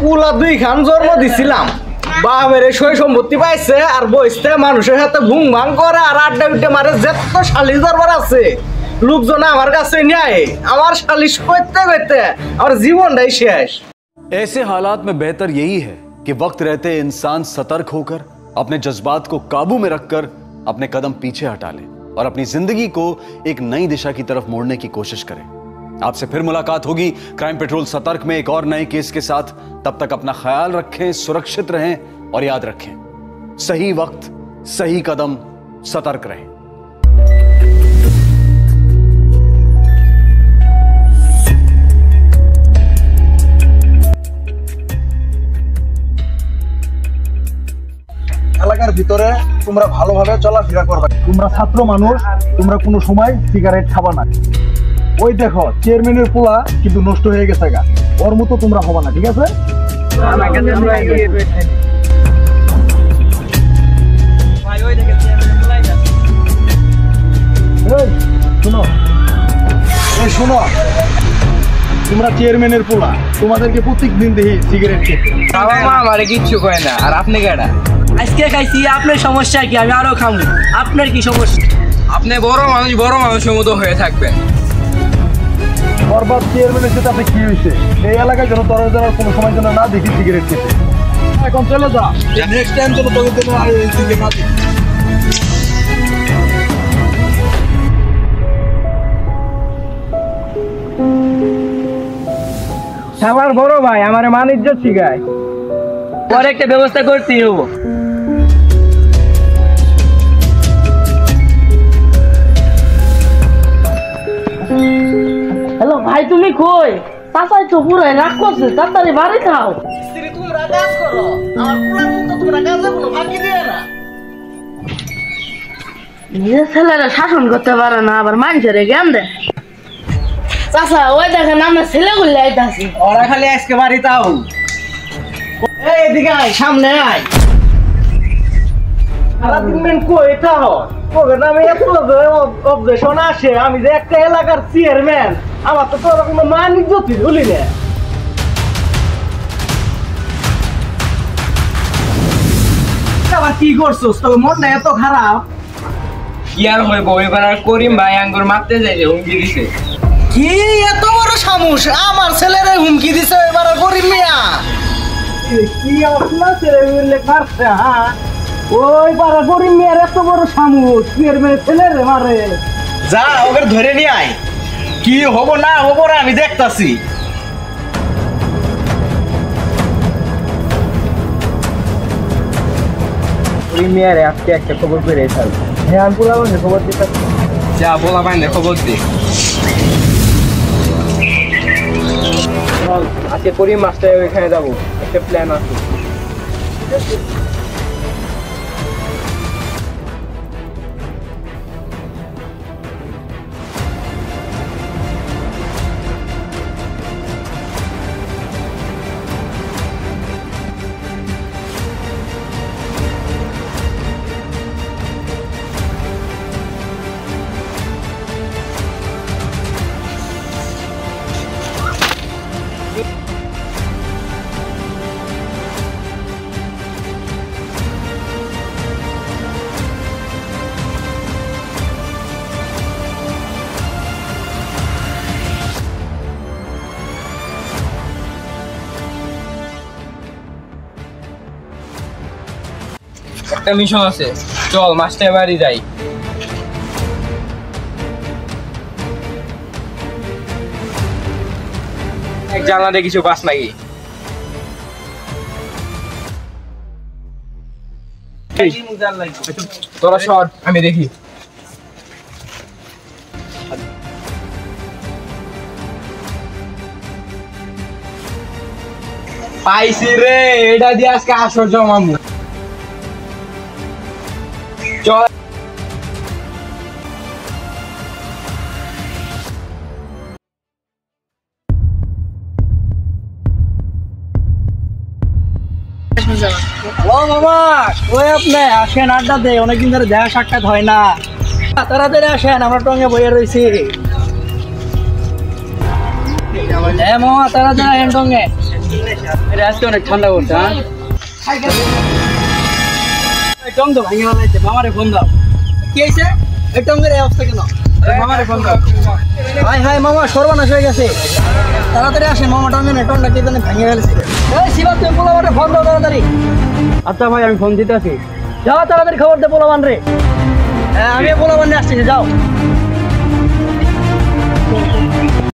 পুলা দুই খান জন্ম দিছিলাম বাপের সই সম্পত্তি পাইছে আর বইতে মানুষের সাথে ভুং ভাং করে আর আড্ডা বিড্ডা মারে যত শালিশ দরবার আছে লোকজন আমার কাছে নেয় আমার শালিশ করতে করতে আমার জীবনটাই শেষ। ऐसे हालात में बेहतर यही है कि वक्त रहते इंसान सतर्क होकर अपने जज्बात को काबू में रखकर अपने कदम पीछे हटा ले और अपनी जिंदगी को एक नई दिशा की तरफ मोड़ने की कोशिश करें। आपसे फिर मुलाकात होगी क्राइम पेट्रोल सतर्क में एक और नए केस के साथ। तब तक अपना ख्याल रखें, सुरक्षित रहें और याद रखें, सही वक्त सही कदम, सतर्क रहें। এলাকার ভিতরে তোমরা ভালোভাবে চলাফেরা করবে। তোমরা ছাত্র মানুষ, তোমরা কোনো সময় সিগারেট খাবা না। ওই দেখো চেয়ারম্যানের পোলা কিন্তু নষ্ট হয়ে গেছে গা, ওর মতো তোমরা হবা না, ঠিক আছে? শোনো শোনো, তোমরা চেয়ারম্যানের পোলা, তোমাদেরকে প্রত্যেক দিন দেখি সিগারেট খেতে। বাবা মা আমারে কিচ্ছু কয় না, আর আপনি কেডা? আজকে খাইছি, আপনার সমস্যা কি? আমি আরো খাবো, আপনার কি সমস্যা? আপনি বড় মানুষের মতো হয়ে থাকবেন। বরবাদ চেয়ারম্যানের সাথে আপনি কি হয়েছে? এই এলাকায় যেন তোর কোনো সময় যেন না দেখি সিগারেট খেতে। এখন চলে যা, নেক্সট টাইম যেন তোকে যেন সিগারেট না দেখি। আমার বড় ভাই আমার মানিজ্য শিখায়, পরে একটা ব্যবস্থা করতেই হবো। হ্যালো ভাই, তুমি কই? চাচাই তো পুরাই রাগ করছে, তাড়াতাড়ি বাড়ি খাও। স্ত্রী তোমরা কাজ করো, আমার পোলার মতো তোমরা কাজে কোনো ফাঁকি দিয়ে না। নিজের ছেলেরা শাসন করতে পারে না, আবার মানুষের জ্ঞান দেয়। চাচা ওই দেখেন আমরা ছেলেগুলো আইতাছি। ওরা খালি আজকে বাড়িতে আও। এই এদিকে আয়, সামনে আয়। সারাদিন মেন কই থাও? তোর নামে এত অবজেকশন আসে, আমি যে একটা এলাকার চেয়ারম্যান, আমার তো তোর কোনো মান ইজ্জতই ভুলি না। আবার কি করছস? তোর মনটা এত খারাপ? কি আর হইব, এবার আর করিম ভাই আঙ্গুর মারতে যাইছে, হুমকি দিছে। কি এত বড় সামুস? আমার ছেলেরে হুমকি দিছে এবার করিম মিয়া? কি আপনার ছেলে উল্লেখ মারছে? হ্যাঁ, ওই পাড়া করিম মিয়ার এত বড় সামুস, চেয়ারম্যান ছেলেরে মারে। যা ওকে ধরে নিয়ে আয়, কি হব না হব না আমি দেখতাছি। করিম মিয়ার আজকে একটা খবর পেয়ে ফেলবো। হ্যাঁ, আমি পুরো খবর দিতে যা বলা পাই না, খবর দে। আজকে করিম মাস্টার ওইখানে যাবো, একটা প্ল্যান আছে। একটা মিশন আছে, চল মাস্টার বাড়ি যাই। এক জানলাতে কিছু পাস নাকি? তোরা সর, আমি দেখি। পাইছি রে, এটা দিয়ে আজকে আসর জমামু। চল। ও মামা, ওই আপনি আসেন, আড্ডা দেয়, অনেকদিন ধরে দেখা সাক্ষাৎ হয় না। তাড়াতাড়ি আসেন, আমরা টঙ্গে বইয়ে রয়েছি। হ্যাঁ মামা, তাড়াতাড়ি আসেন টঙ্গে। আজকে অনেক ঠান্ডা করছে টং তো ভাঙে ফেলাইছে মামারে ফোন দাও কি হয়েছে এই টঙ্গের এই অবস্থা কেন মামারে ফোন দাও হাই হাই মামা সর্বনাশ হয়ে গেছে তাড়াতাড়ি আসেন মামা টঙ্গে না টংটা কে জানে ভেঙে ফেলেছে এই শিবা তুমি পোলাবানে ফোন দাও তাড়াতাড়ি আচ্ছা ভাই আমি ফোন দিতে আছি যাও তাড়াতাড়ি খবর দে পোলাবান রে হ্যাঁ আমি পোলাবান নিয়ে আসছি যাও